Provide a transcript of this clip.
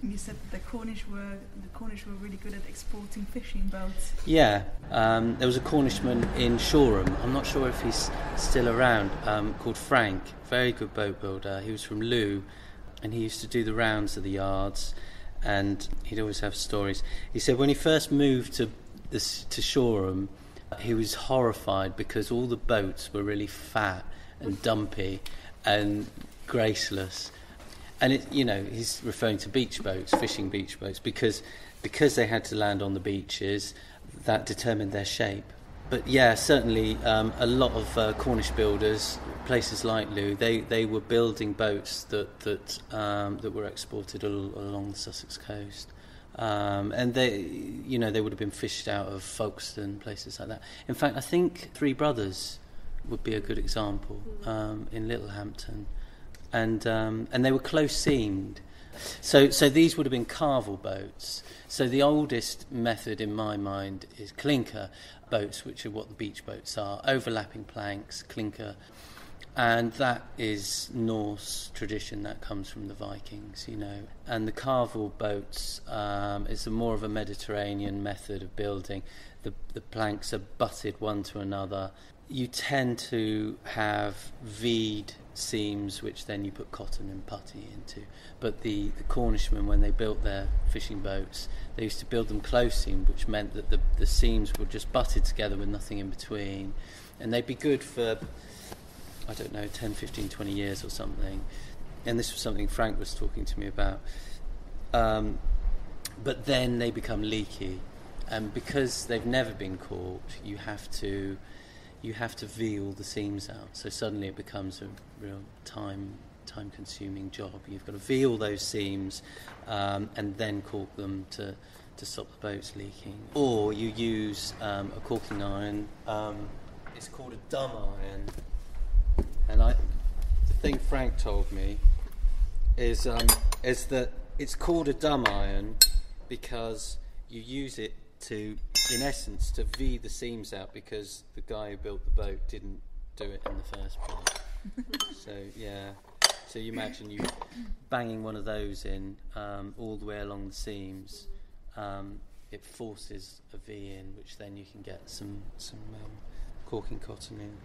You said the Cornish were really good at exporting fishing boats. Yeah, there was a Cornishman in Shoreham. I'm not sure if he's still around. Called Frank, very good boat builder. He was from Looe, and he used to do the rounds of the yards, and he'd always have stories. He said when he first moved to Shoreham, he was horrified because all the boats were really fat and dumpy and graceless. And he's referring to beach boats, fishing beach boats, because they had to land on the beaches, that determined their shape. But yeah, certainly a lot of Cornish builders, places like Looe, they were building boats that were exported along the Sussex coast, and they would have been fished out of Folkestone, places like that. In fact, I think Three Brothers would be a good example in Littlehampton. And they were close seamed, so these would have been carvel boats. So the oldest method in my mind is clinker boats, which are what the beach boats are, overlapping planks, clinker, and that is Norse tradition. That comes from the Vikings, And the carvel boats is more of a Mediterranean method of building. The planks are butted one to another. You tend to have V'd seams, which then you put cotton and putty into. But the Cornishmen, when they built their fishing boats, they used to build them close seamed, which meant that the seams were just butted together with nothing in between. And they'd be good for, 10, 15, 20 years or something. And this was something Frank was talking to me about. But then they become leaky. And because they've never been caught, you have to V all the seams out. So suddenly it becomes a real time-consuming job. You've got to V all those seams and then cork them to stop the boats leaking. Or you use a corking iron. It's called a dumb iron. And the thing Frank told me is that it's called a dumb iron because you use it to, in essence, to V the seams out, because the guy who built the boat didn't do it in the first place. So you imagine you banging one of those in all the way along the seams. It forces a V in, which then you can get some corking cotton in.